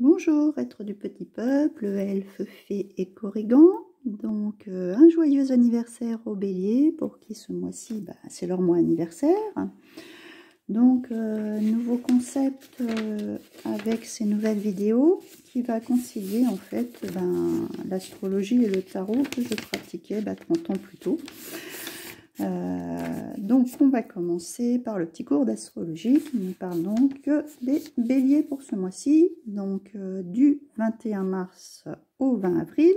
Bonjour, être du petit peuple, elfe, fée et corrigan. Donc, un joyeux anniversaire aux béliers pour qui ce mois-ci, c'est leur mois anniversaire. Donc, nouveau concept avec ces nouvelles vidéos qui va concilier en fait l'astrologie et le tarot que je pratiquais 30 ans plus tôt. Donc on va commencer par le petit cours d'astrologie. Nous parlons donc des béliers pour ce mois-ci, donc du 21 mars au 20 avril.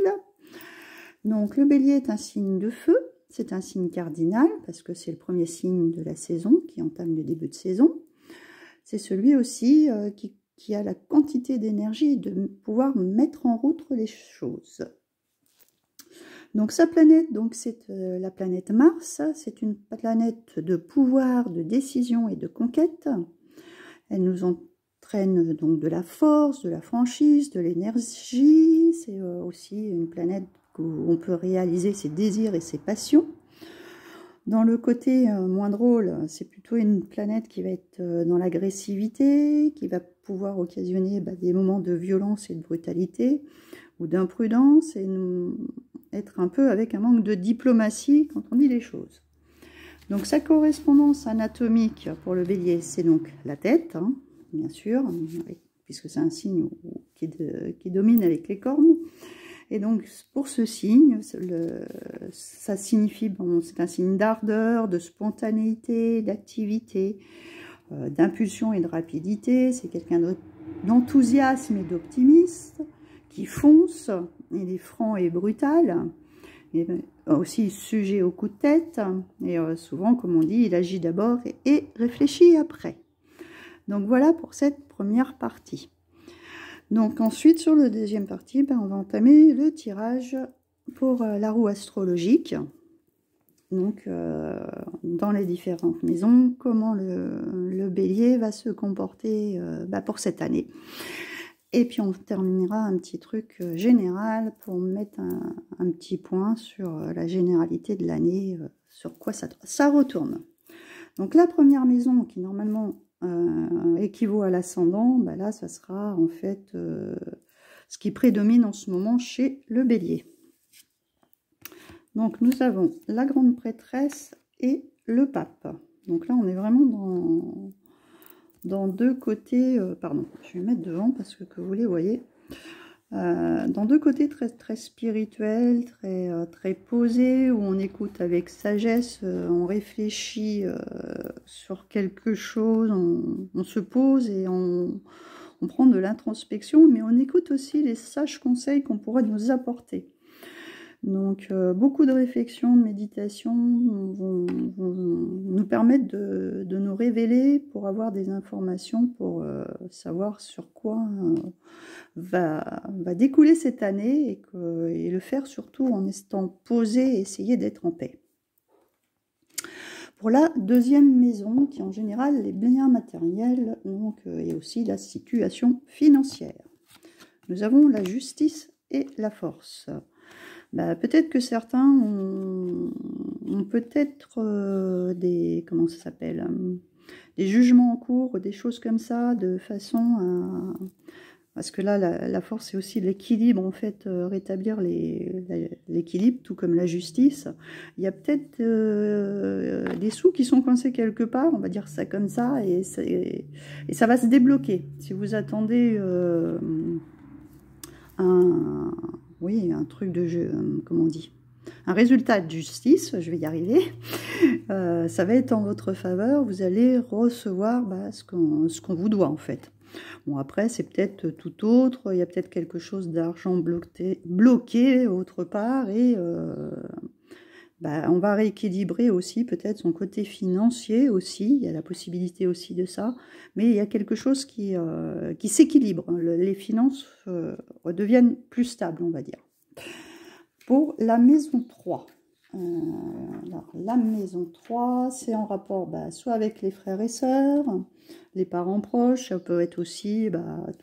Donc le bélier est un signe de feu, c'est un signe cardinal parce que c'est le premier signe de la saison qui entame le début de saison. C'est celui aussi qui a la quantité d'énergie de pouvoir mettre en route les choses. Donc sa planète, c'est la planète Mars, c'est une planète de pouvoir, de décision et de conquête. Elle nous entraîne donc de la force, de la franchise, de l'énergie. C'est aussi une planète où on peut réaliser ses désirs et ses passions. Dans le côté moins drôle, c'est plutôt une planète qui va être dans l'agressivité, qui va pouvoir occasionner des moments de violence et de brutalité, ou d'imprudence, et nous être un peu avec un manque de diplomatie quand on dit les choses. Donc sa correspondance anatomique pour le bélier, c'est donc la tête, bien sûr, puisque c'est un signe qui domine avec les cornes. Et donc pour ce signe, ça signifie, c'est un signe d'ardeur, de spontanéité, d'activité, d'impulsion et de rapidité. C'est quelqu'un d'enthousiasme et d'optimiste, qui fonce, il est franc et brutal, et aussi sujet au coup de tête, et souvent, comme on dit, il agit d'abord et réfléchit après. Donc voilà pour cette première partie. Donc ensuite, sur la deuxième partie, on va entamer le tirage pour la roue astrologique. Donc, dans les différentes maisons, comment le bélier va se comporter pour cette année. Et puis on terminera un petit truc général pour mettre un petit point sur la généralité de l'année, sur quoi ça retourne. Donc la première maison qui normalement équivaut à l'ascendant, là ça sera en fait ce qui prédomine en ce moment chez le bélier. Donc nous avons la grande prêtresse et le pape. Donc là on est vraiment dans deux côtés, pardon, je vais mettre devant parce que vous les voyez, dans deux côtés très, très spirituels, très posés, où on écoute avec sagesse, on réfléchit sur quelque chose, on se pose et on prend de l'introspection, mais on écoute aussi les sages conseils qu'on pourrait nous apporter. Donc, beaucoup de réflexion, de méditation vont nous permettre de nous révéler pour avoir des informations, pour savoir sur quoi va découler cette année et le faire surtout en étant posé et essayer d'être en paix. Pour la deuxième maison, qui en général les biens matériels, et aussi la situation financière. Nous avons la justice et la force. Peut-être que certains ont peut-être des jugements en cours, des choses comme ça, de façon à... Parce que là, la force, c'est aussi l'équilibre, en fait, rétablir l'équilibre, tout comme la justice. Il y a peut-être des sous qui sont coincés quelque part, on va dire ça comme ça, et ça va se débloquer. Si vous attendez un truc de jeu, comment on dit, un résultat de justice, je vais y arriver, ça va être en votre faveur, vous allez recevoir ce qu'on vous doit en fait. Bon, après c'est peut-être tout autre, il y a peut-être quelque chose d'argent bloqué autre part, et on va rééquilibrer aussi peut-être son côté financier aussi, il y a la possibilité aussi de ça, mais il y a quelque chose qui s'équilibre, les finances deviennent plus stables, on va dire. Pour la maison 3, alors la maison 3, c'est en rapport soit avec les frères et sœurs, les parents proches, ça peut être aussi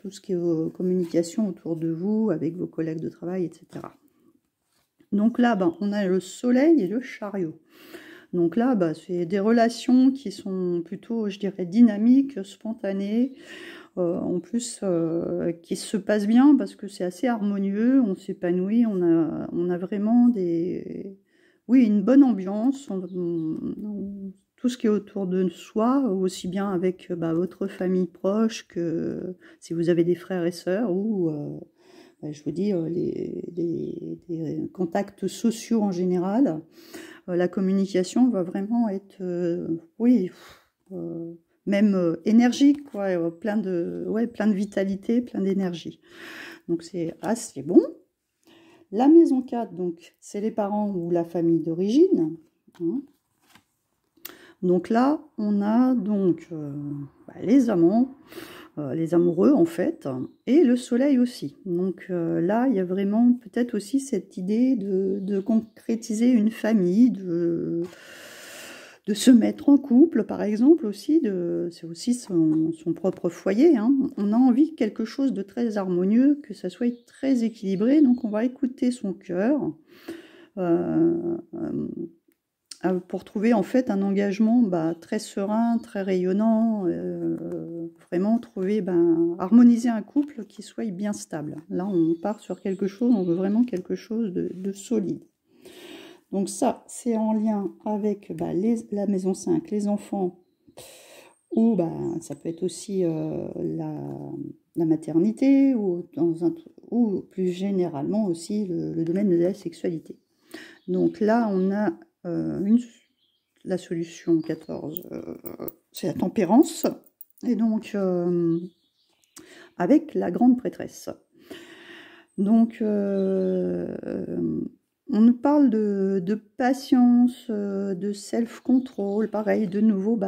tout ce qui est communication autour de vous, avec vos collègues de travail, etc. Donc là, on a le soleil et le chariot. Donc là, c'est des relations qui sont plutôt, je dirais, dynamiques, spontanées, en plus qui se passe bien parce que c'est assez harmonieux, on s'épanouit, on a vraiment oui, une bonne ambiance, tout ce qui est autour de soi, aussi bien avec votre famille proche que si vous avez des frères et sœurs ou je vous dis les contacts sociaux en général. La communication va vraiment être, oui, même énergique, quoi, plein de vitalité, plein d'énergie. Donc c'est assez bon. La maison 4, donc c'est les parents ou la famille d'origine. Hein. Donc là, on a donc les amants, les amoureux en fait, et le soleil aussi. Donc là, il y a vraiment peut-être aussi cette idée de concrétiser une famille, de se mettre en couple par exemple aussi, c'est aussi son propre foyer. Hein. On a envie de quelque chose de très harmonieux, que ça soit très équilibré, donc on va écouter son cœur. Pour trouver en fait un engagement très serein, très rayonnant, vraiment trouver, harmoniser un couple qui soit bien stable. Là, on part sur quelque chose, on veut vraiment quelque chose de solide. Donc ça, c'est en lien avec la maison 5, les enfants, ou ça peut être aussi la maternité, ou plus généralement aussi le domaine de la sexualité. Donc là, on a la solution 14, c'est la tempérance, et donc avec la grande prêtresse. Donc on nous parle de patience, de self-control, pareil, de nouveau,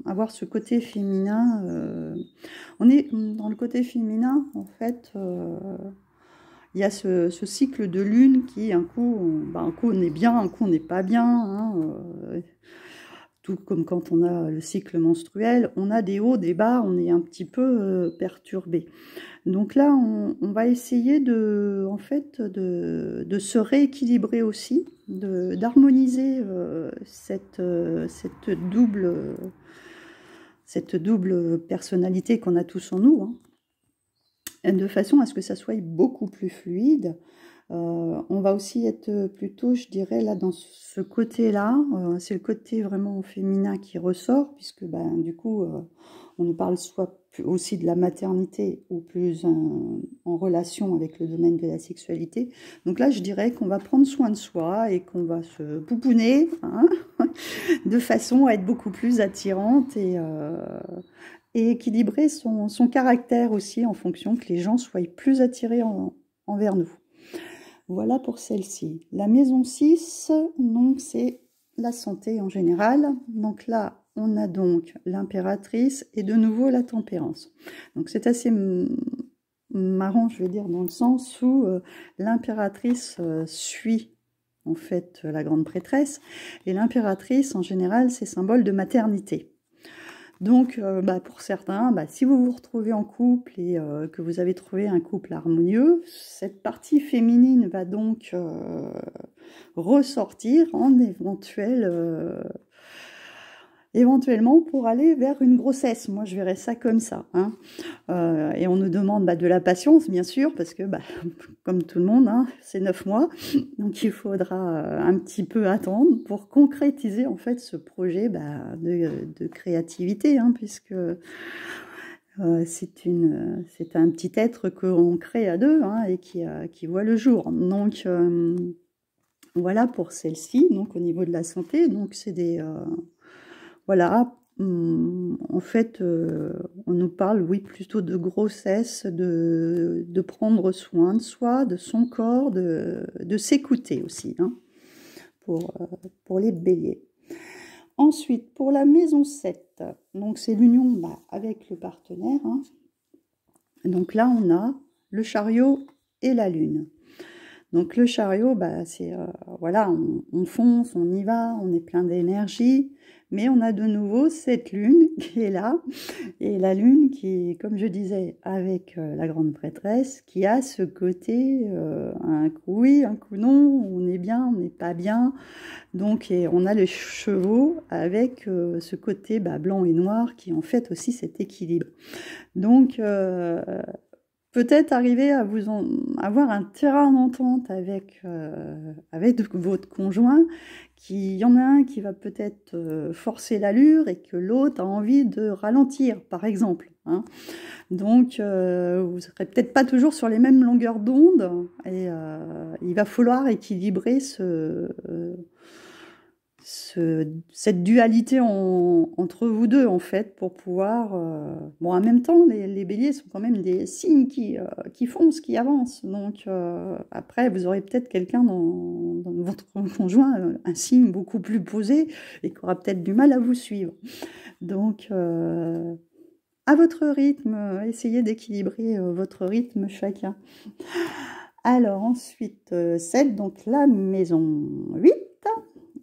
avoir ce côté féminin. On est dans le côté féminin, en fait. Il y a ce cycle de lune qui, un coup on est bien, un coup on n'est pas bien. Hein, tout comme quand on a le cycle menstruel, on a des hauts, des bas, on est un petit peu perturbé. Donc là, on va essayer de se rééquilibrer aussi, d'harmoniser cette double personnalité qu'on a tous en nous, hein, de façon à ce que ça soit beaucoup plus fluide. On va aussi être plutôt, je dirais, là, dans ce côté-là, c'est le côté vraiment féminin qui ressort, puisque du coup, on nous parle soit aussi de la maternité ou plus en relation avec le domaine de la sexualité. Donc là, je dirais qu'on va prendre soin de soi et qu'on va se pouponner, hein, de façon à être beaucoup plus attirante et équilibrer son caractère aussi en fonction que les gens soient plus attirés envers nous. Voilà pour celle-ci. La maison 6, donc c'est la santé en général. Donc là, on a donc l'impératrice et de nouveau la tempérance. Donc c'est assez marrant, je veux dire, dans le sens où l'impératrice suit en fait la grande prêtresse. Et l'impératrice, en général, c'est symbole de maternité. Donc, pour certains, si vous vous retrouvez en couple et que vous avez trouvé un couple harmonieux, cette partie féminine va donc ressortir en éventuellement pour aller vers une grossesse. Moi, je verrais ça comme ça. Hein. Et on nous demande de la patience, bien sûr, parce que, comme tout le monde, hein, c'est 9 mois. Donc, il faudra un petit peu attendre pour concrétiser, en fait, ce projet de créativité, hein, puisque c'est un petit être qu'on crée à deux, hein, et qui voit le jour. Donc, voilà pour celle-ci. Donc, au niveau de la santé, donc c'est des... voilà, en fait, on nous parle, oui, plutôt de grossesse, de prendre soin de soi, de son corps, de s'écouter aussi, hein, pour les béliers. Ensuite, pour la maison 7, donc c'est l'union avec le partenaire. Hein. Donc là, on a le chariot et la lune. Donc le chariot, bah, c'est voilà, on fonce, on y va, on est plein d'énergie, mais on a de nouveau cette lune qui est là, et la lune qui, comme je disais, avec la grande prêtresse, qui a ce côté, un coup oui, un coup non, on est bien, on n'est pas bien. Donc et on a les chevaux avec ce côté bah, blanc et noir qui en fait aussi cet équilibre. Donc peut-être arriver à avoir un terrain d'entente avec votre conjoint, il y en a un qui va peut-être forcer l'allure et que l'autre a envie de ralentir, par exemple. Hein. Donc, vous serez peut-être pas toujours sur les mêmes longueurs d'onde et il va falloir équilibrer cette dualité entre vous deux, en fait, pour pouvoir... Bon, en même temps, les béliers sont quand même des signes qui foncent, qui avancent. Donc, après, vous aurez peut-être quelqu'un dans votre conjoint, un signe beaucoup plus posé, et qui aura peut-être du mal à vous suivre. Donc, à votre rythme, essayez d'équilibrer votre rythme chacun. Alors, ensuite, 7, donc la maison 8.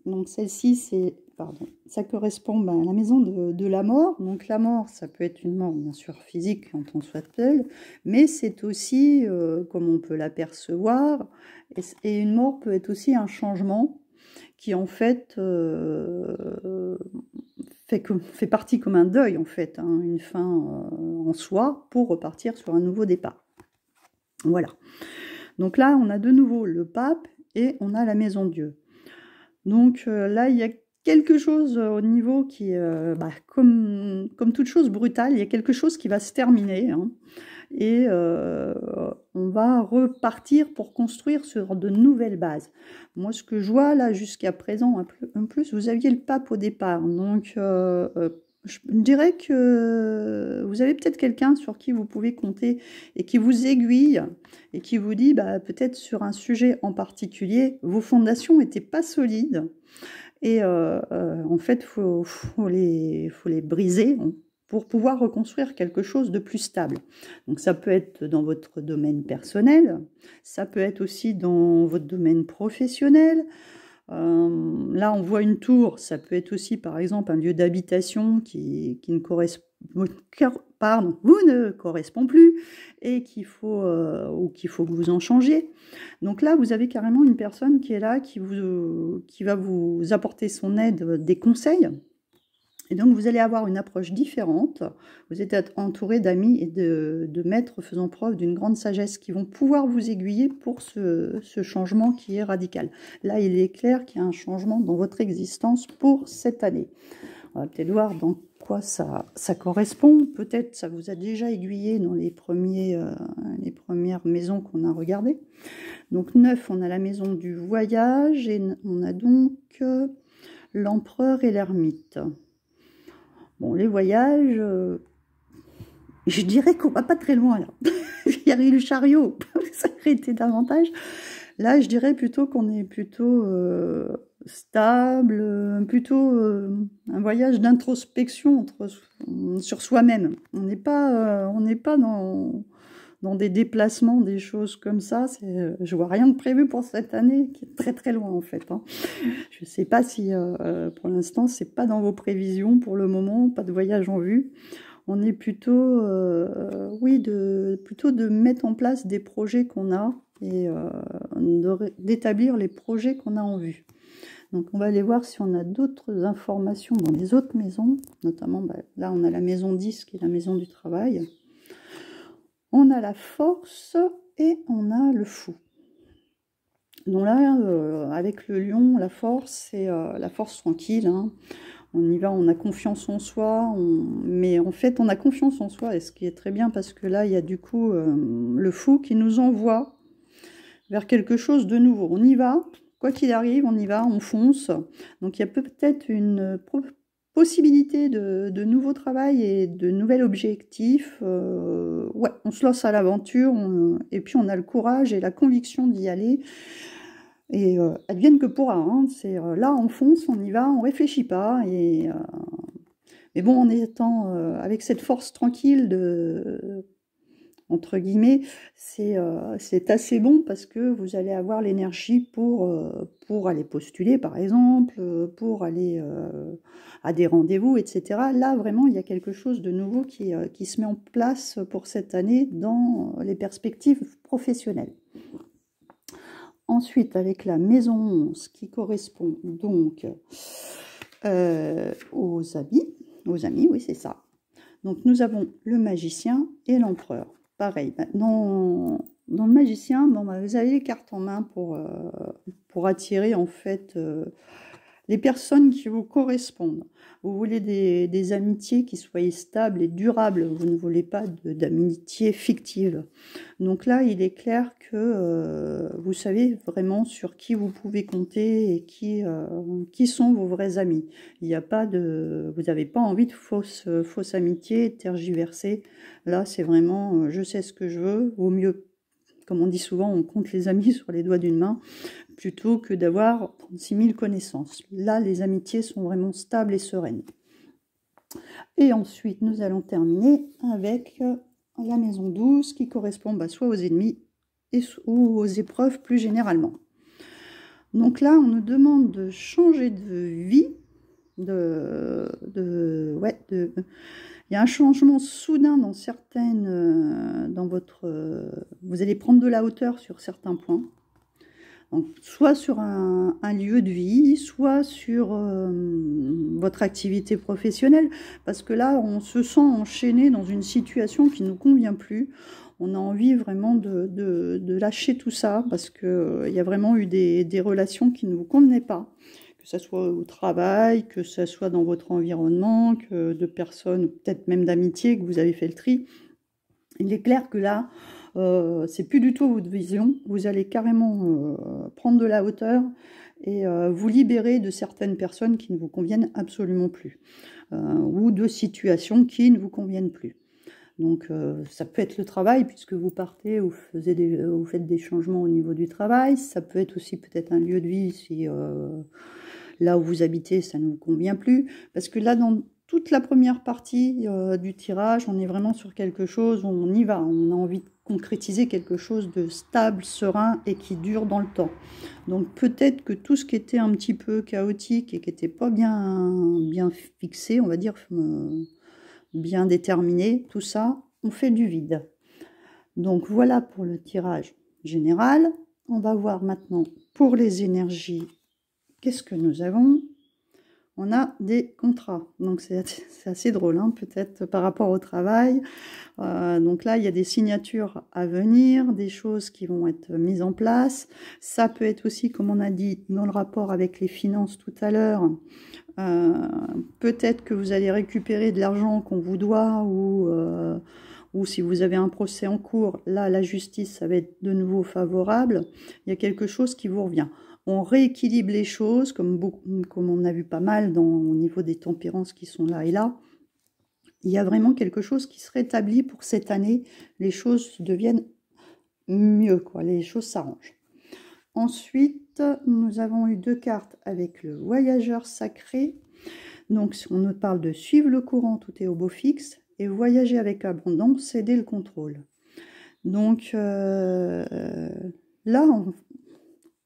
Donc celle-ci, c'est, pardon, ça correspond à la maison de la mort. Donc la mort, ça peut être une mort bien sûr physique quand on soit seul, mais c'est aussi, comme on peut l'apercevoir, et une mort peut être aussi un changement qui en fait fait partie comme un deuil en fait, hein, une fin en soi pour repartir sur un nouveau départ. Voilà. Donc là, on a de nouveau le pape et on a la maison Dieu. Donc là, il y a quelque chose au niveau qui, comme toute chose brutale, il y a quelque chose qui va se terminer. Hein, et on va repartir pour construire sur de nouvelles bases. Moi, ce que je vois là jusqu'à présent, en plus, vous aviez le pape au départ. Donc, je dirais que vous avez peut-être quelqu'un sur qui vous pouvez compter et qui vous aiguille et qui vous dit, bah, peut-être sur un sujet en particulier, vos fondations n'étaient pas solides et en fait, faut les briser pour pouvoir reconstruire quelque chose de plus stable. Donc ça peut être dans votre domaine personnel, ça peut être aussi dans votre domaine professionnel. Là, on voit une tour, ça peut être aussi, par exemple, un lieu d'habitation qui ne correspond, vous ne correspond plus et qu'il faut, ou qu'il faut que vous en changiez. Donc là, vous avez carrément une personne qui est là, qui va vous apporter son aide, des conseils. Et donc, vous allez avoir une approche différente. Vous êtes entouré d'amis et de maîtres faisant preuve d'une grande sagesse qui vont pouvoir vous aiguiller pour ce changement qui est radical. Là, il est clair qu'il y a un changement dans votre existence pour cette année. On va peut-être voir dans quoi ça correspond. Peut-être ça vous a déjà aiguillé dans les premières maisons qu'on a regardées. Donc 9, on a la maison du voyage et on a donc l'empereur et l'ermite. Bon, les voyages, je dirais qu'on va pas très loin là. Il y a eu le chariot, ça aurait été davantage. Là, je dirais plutôt qu'on est plutôt stable, plutôt un voyage d'introspection sur soi-même. On n'est pas dans des déplacements, des choses comme ça. Je vois rien de prévu pour cette année, qui est très très loin en fait. Hein. Je ne sais pas si pour l'instant c'est pas dans vos prévisions pour le moment, pas de voyage en vue. On est plutôt, plutôt de mettre en place des projets qu'on a et d'établir les projets qu'on a en vue. Donc on va aller voir si on a d'autres informations dans les autres maisons, notamment là on a la maison 10 qui est la maison du travail. On a la force et on a le fou. Donc là, avec le lion, la force, c'est la force tranquille. Hein. On y va, on a confiance en soi. Mais en fait, on a confiance en soi, et ce qui est très bien parce que là, il y a du coup le fou qui nous envoie vers quelque chose de nouveau. On y va, quoi qu'il arrive, on y va, on fonce. Donc il y a peut-être une possibilité de nouveaux travail et de nouvel objectif. Ouais, on se lance à l'aventure et puis on a le courage et la conviction d'y aller. Et advienne que pourra. Hein, c'est là, on fonce, on y va, on réfléchit pas. Mais bon, en étant avec cette force tranquille entre guillemets, c'est assez bon parce que vous allez avoir l'énergie pour aller postuler, par exemple, pour aller à des rendez-vous, etc. Là, vraiment, il y a quelque chose de nouveau qui se met en place pour cette année dans les perspectives professionnelles. Ensuite, avec la maison 11 qui correspond donc aux amis, oui, c'est ça. Donc, nous avons le magicien et l'empereur. Pareil, dans le magicien, bon, bah, vous avez les cartes en main pour attirer en fait les personnes qui vous correspondent. Vous voulez des amitiés qui soient stables et durables. Vous ne voulez pas d'amitiés fictives. Donc là, il est clair que vous savez vraiment sur qui vous pouvez compter et qui sont vos vrais amis. Il n'y a pas vous n'avez pas envie de fausses amitiés tergiversées. Là, c'est vraiment, je sais ce que je veux. Au mieux, comme on dit souvent, on compte les amis sur les doigts d'une main, plutôt que d'avoir 36 000 connaissances. Là, les amitiés sont vraiment stables et sereines. Et ensuite, nous allons terminer avec la maison 12 qui correspond soit aux ennemis ou aux épreuves plus généralement. Donc là, on nous demande de changer de vie, il y a un changement soudain dans vous allez prendre de la hauteur sur certains points. Donc, soit sur un lieu de vie, soit sur votre activité professionnelle, parce que là, on se sent enchaîné dans une situation qui ne nous convient plus. On a envie vraiment de lâcher tout ça, parce qu'il y a vraiment eu des relations qui ne vous convenaient pas, que ce soit au travail, que ce soit dans votre environnement, que de personnes, ou peut-être même d'amitié, que vous avez fait le tri. Il est clair que là, c'est plus du tout votre vision. Vous allez carrément prendre de la hauteur et vous libérer de certaines personnes qui ne vous conviennent absolument plus, ou de situations qui ne vous conviennent plus. Donc ça peut être le travail, puisque vous partez, vous faites des changements au niveau du travail. Ça peut être aussi peut-être un lieu de vie si là où vous habitez, ça ne vous convient plus. Parce que là, dans toute la première partie du tirage, on est vraiment sur quelque chose où on y va. On a envie de concrétiser quelque chose de stable, serein et qui dure dans le temps. Donc peut-être que tout ce qui était un petit peu chaotique et qui n'était pas bien fixé, on va dire, bien déterminé, tout ça, on fait du vide. Donc voilà pour le tirage général. On va voir maintenant pour les énergies. Qu'est-ce que nous avons? On a des contrats. Donc c'est assez drôle, hein, peut-être par rapport au travail. Donc là, il y a des signatures à venir, des choses qui vont être mises en place. Ça peut être aussi, comme on a dit, dans le rapport avec les finances tout à l'heure. Peut-être que vous allez récupérer de l'argent qu'on vous doit, ou si vous avez un procès en cours, là, la justice, ça va être de nouveau favorable. Il y a quelque chose qui vous revient. On rééquilibre les choses, comme on a vu pas mal au niveau des tempérances qui sont là et là. Il y a vraiment quelque chose qui se rétablit pour cette année. Les choses deviennent mieux, quoi. Les choses s'arrangent. Ensuite, nous avons eu 2 cartes avec le voyageur sacré. Donc, on nous parle de suivre le courant, tout est au beau fixe, et voyager avec abondance, céder le contrôle. Donc, là,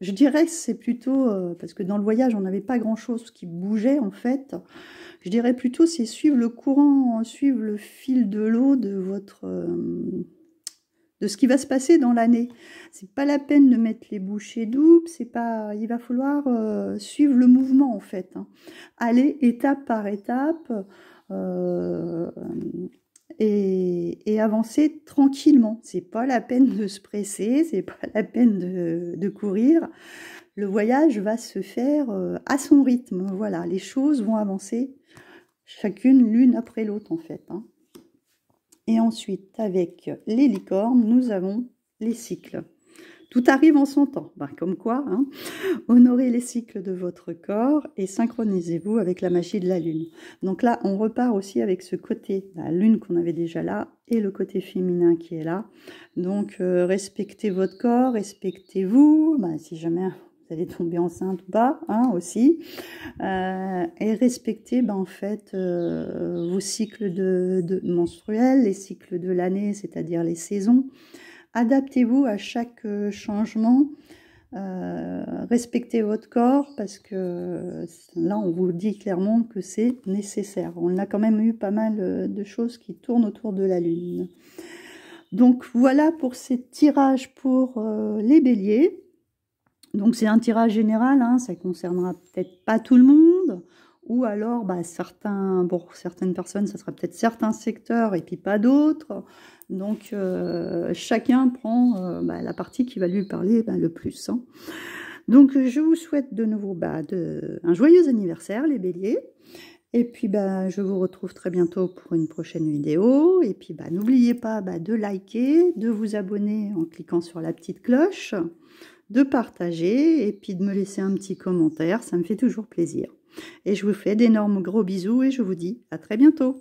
je dirais que c'est plutôt, parce que dans le voyage, on n'avait pas grand-chose qui bougeait, en fait. Je dirais plutôt, c'est suivre le courant, suivre le fil de l'eau de ce qui va se passer dans l'année. C'est pas la peine de mettre les bouchées doubles, il va falloir suivre le mouvement, en fait. Hein. Aller étape par étape, et avancer tranquillement. C'est pas la peine de se presser, c'est pas la peine de courir. Le voyage va se faire à son rythme. Voilà, les choses vont avancer chacune l'une après l'autre, en fait. Hein. Et ensuite, avec les licornes, nous avons les cycles. Tout arrive en son temps. Ben, comme quoi, hein, honorez les cycles de votre corps et synchronisez-vous avec la magie de la lune. Donc là, on repart aussi avec ce côté, la lune qu'on avait déjà là, et le côté féminin qui est là. Donc, respectez votre corps, respectez-vous. Ben, si jamais vous allez tomber enceinte ou pas, hein, aussi. Et respectez en fait vos cycles menstruels, les cycles de l'année, c'est-à-dire les saisons. Adaptez-vous à chaque changement. Respectez votre corps parce que là on vous dit clairement que c'est nécessaire. On a quand même eu pas mal de choses qui tournent autour de la lune. Donc voilà pour ces tirages pour les béliers. Donc c'est un tirage général, hein, ça concernera peut-être pas tout le monde, ou alors pour certaines personnes ça sera peut-être certains secteurs et puis pas d'autres. Donc chacun prend la partie qui va lui parler le plus, hein. Donc je vous souhaite de nouveau un joyeux anniversaire les béliers. Et puis je vous retrouve très bientôt pour une prochaine vidéo. Et puis n'oubliez pas de liker, de vous abonner en cliquant sur la petite cloche, de partager et puis de me laisser un petit commentaire, ça me fait toujours plaisir. Et je vous fais d'énormes gros bisous et je vous dis à très bientôt.